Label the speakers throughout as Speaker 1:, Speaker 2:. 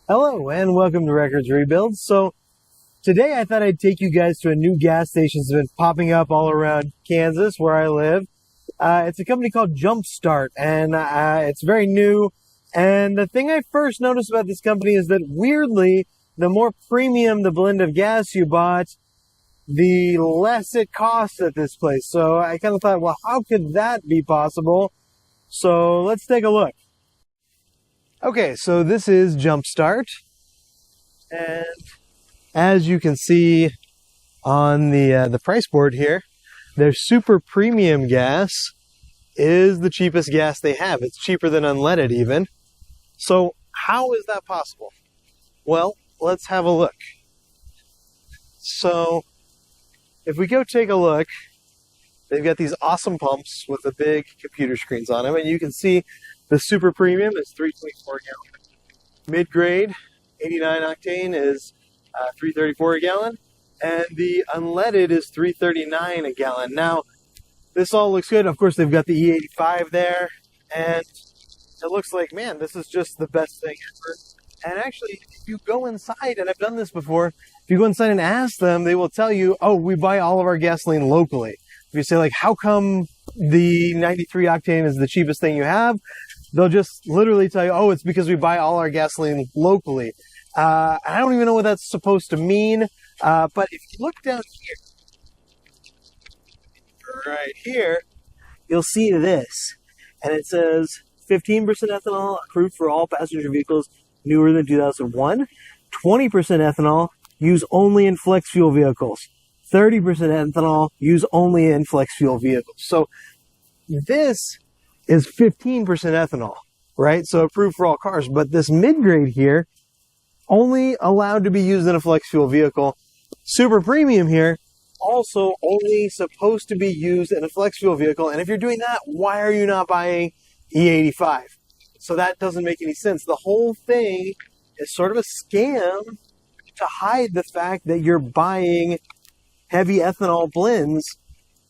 Speaker 1: Hello and welcome to Records Rebuilds. So today I thought I'd take you guys to a new gas station that's been popping up all around Kansas where I live. It's a company called JumpStart, and it's very new. And the thing I first noticed about this company is that weirdly, the more premium the blend of gas you bought, the less it costs at this place. So I kind of thought, well, how could that be possible? So let's take a look. Okay, so this is JumpStart, and as you can see on the price board here, their super premium gas is the cheapest gas they have. It's cheaper than unleaded even. So how is that possible? Well, let's have a look. So if we go take a look, they've got these awesome pumps with the big computer screens on them, and you can see the super premium is 324 a gallon. Mid-grade, 89 octane is 334 a gallon. And the unleaded is 339 a gallon. Now, this all looks good. Of course, they've got the E85 there. And it looks like, man, this is just the best thing ever. And actually, if you go inside, and I've done this before, if you go inside and ask them, they will tell you, oh, we buy all of our gasoline locally. If you say, like, how come the 93 octane is the cheapest thing you have? They'll just literally tell you, oh, it's because we buy all our gasoline locally. I don't even know what that's supposed to mean. But if you look down here, right here, you'll see this. And it says 15% ethanol approved for all passenger vehicles newer than 2001. 20% ethanol used only in FlexFuel vehicles. 30% ethanol used only in FlexFuel vehicles. So this is 15% ethanol, right? So approved for all cars. But this mid-grade here, only allowed to be used in a FlexFuel vehicle. Super premium here, also only supposed to be used in a FlexFuel vehicle. And if you're doing that, why are you not buying E85? So that doesn't make any sense. The whole thing is sort of a scam to hide the fact that you're buying heavy ethanol blends,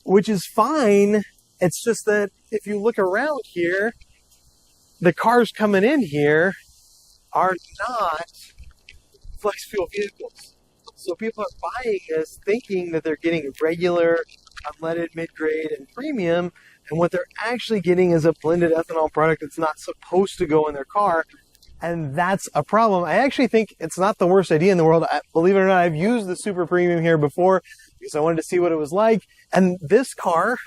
Speaker 1: which is fine. It's just that if you look around here, the cars coming in here are not FlexFuel vehicles. So people are buying this thinking that they're getting regular, unleaded, mid-grade, and premium, and what they're actually getting is a blended ethanol product that's not supposed to go in their car, and that's a problem. I actually think it's not the worst idea in the world. Believe it or not, I've used the super premium here before because I wanted to see what it was like, and this car,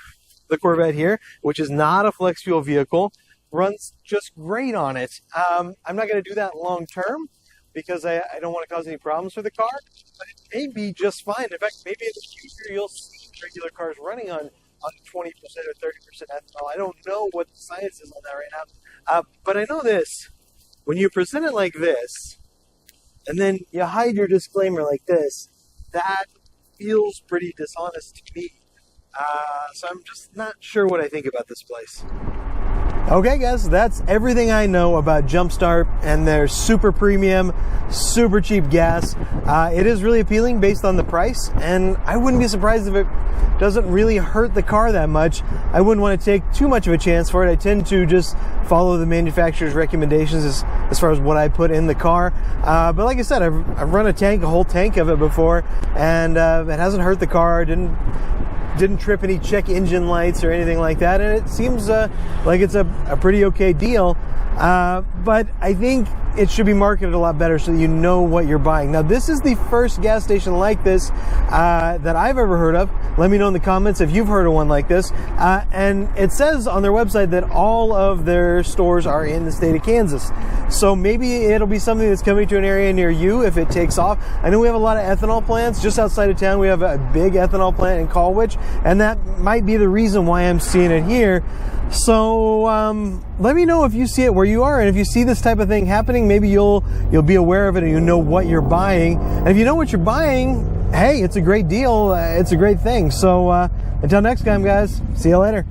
Speaker 1: the Corvette here, which is not a FlexFuel vehicle, runs just great on it. I'm not going to do that long term because I don't want to cause any problems for the car, but it may be just fine. In fact, maybe in the future you'll see regular cars running on 20% or 30% ethanol. I don't know what the science is on that right now, but I know this. When you present it like this, and then you hide your disclaimer like this, that feels pretty dishonest to me. So I'm just not sure what I think about this place. Okay guys, that's everything I know about JumpStart and their super premium, super cheap gas. It is really appealing based on the price, and I wouldn't be surprised if it doesn't really hurt the car that much. I wouldn't want to take too much of a chance for it. I tend to just follow the manufacturer's recommendations as far as what I put in the car. But like I said, I've run a whole tank of it before, and it hasn't hurt the car. Didn't trip any check engine lights or anything like that, and it seems like it's a pretty okay deal. But I think it should be marketed a lot better so that you know what you're buying. Now, this is the first gas station like this that I've ever heard of. Let me know in the comments if you've heard of one like this. And it says on their website that all of their stores are in the state of Kansas. So maybe it'll be something that's coming to an area near you if it takes off. I know we have a lot of ethanol plants just outside of town. We have a big ethanol plant in Colwich, and that might be the reason why I'm seeing it here. So let me know if you see it where you are, and if you see this type of thing happening, maybe you'll be aware of it and you know what you're buying. And if you know what you're buying, hey, it's a great deal. It's a great thing. So until next time, guys, see you later.